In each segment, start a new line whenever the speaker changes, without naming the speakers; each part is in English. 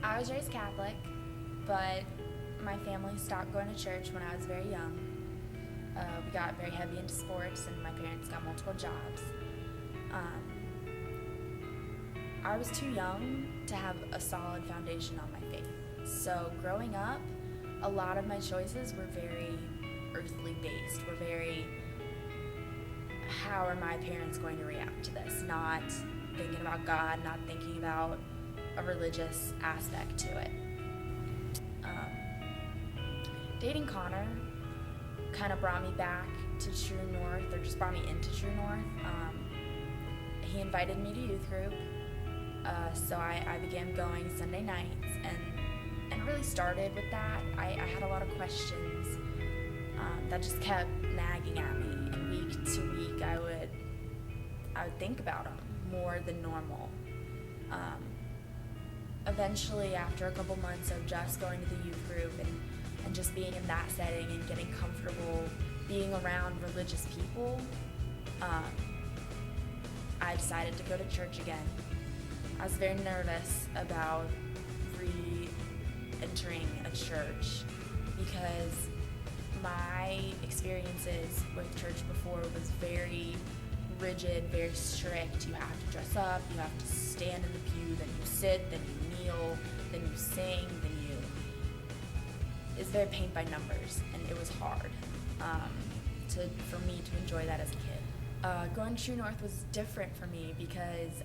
I was raised Catholic, but my family stopped going to church when I was very young. We got very heavy into sports, and my parents got multiple jobs. I was too young to have a solid foundation on my faith. So growing up, a lot of my choices were very earthly based. Were very, how are my parents going to react to this? Not thinking about God, not thinking about a religious aspect to it. Dating Connor kind of brought me back to True North, or just brought me into True North. He invited me to youth group, so I began going Sunday nights, and it really started with that. I had a lot of questions that just kept nagging at me, and week to week I would think about them more than normal. Eventually, after a couple months of just going to the youth group and just being in that setting and getting comfortable being around religious people, I decided to go to church again. I was very nervous about re-entering a church because my experiences with church before was very rigid, very strict. You have to dress up, you have to stand in the pew, then you sit, then you kneel, then you sing, then you... It's very paint by numbers, and it was hard for me to enjoy that as a kid. Going to True North was different for me because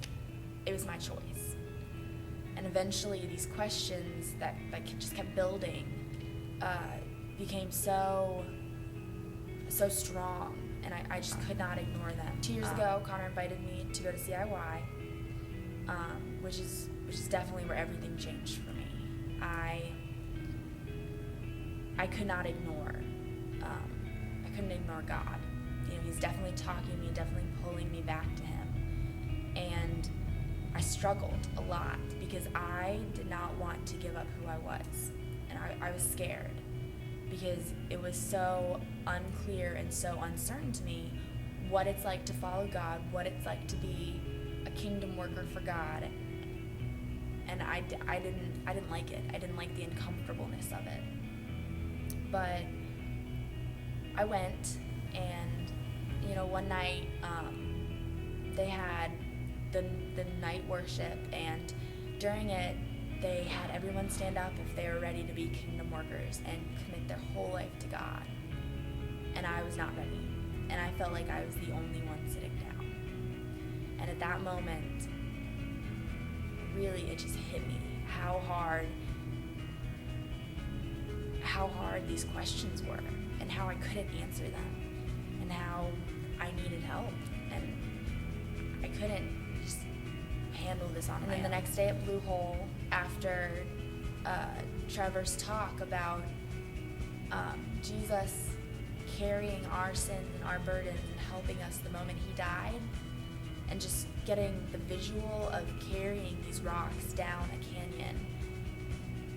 it was my choice. And eventually these questions that just kept building became so strong, and I just could not ignore them. 2 years ago, Connor invited me to go to CIY, which is definitely where everything changed for me. I could not ignore. I couldn't ignore God. You know, he's definitely talking to me, definitely pulling me back to him. And I struggled a lot because I did not want to give up who I was. And I was scared because it was so unclear and so uncertain to me what it's like to follow God, what it's like to be a kingdom worker for God. And I didn't like it. I didn't like the uncomfortableness of it. But I went, and one night they had the night worship, and during it they had everyone stand up if they were ready to be kingdom workers and commit their whole life to God. And I was not ready, and I felt like I was the only one sitting down. And at that moment, really, it just hit me how hard these questions were, and how I couldn't answer them, and how I needed help, and I couldn't just handle this on my own. And then the next day at Blue Hole, after Trevor's talk about Jesus carrying our sins and our burdens and helping us the moment he died, and just getting the visual of carrying these rocks down a canyon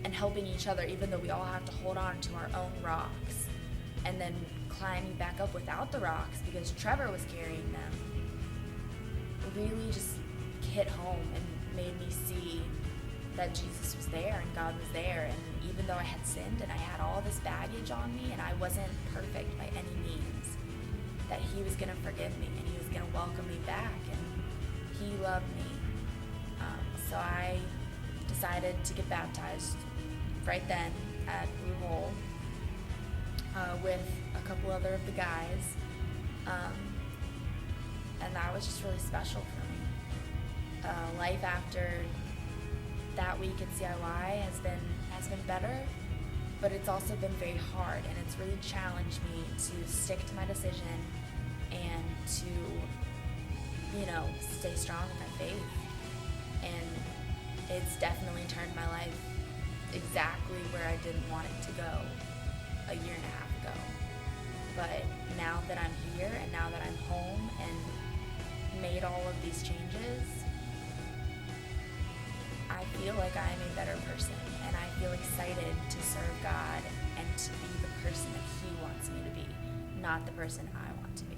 and helping each other, even though we all have to hold on to our own rocks, and then climbing back up without the rocks because Trevor was carrying them, really just hit home and made me see that Jesus was there and God was there. And even though I had sinned and I had all this baggage on me and I wasn't perfect by any means, that he was going to forgive me and he was going to welcome me back, and he loved me. So I decided to get baptized right then at Blue Hole with a couple other of the guys, and that was just really special for me. Life after that week at CIY has been better, but it's also been very hard, and it's really challenged me to stick to my decision and to stay strong in my faith. And it's definitely turned my life exactly where I didn't want it to go a year and a half ago. But now that I'm here, and now that I'm home and made all of these changes, I feel like I am a better person, and I feel excited to serve God and to be the person that he wants me to be, not the person I want to be.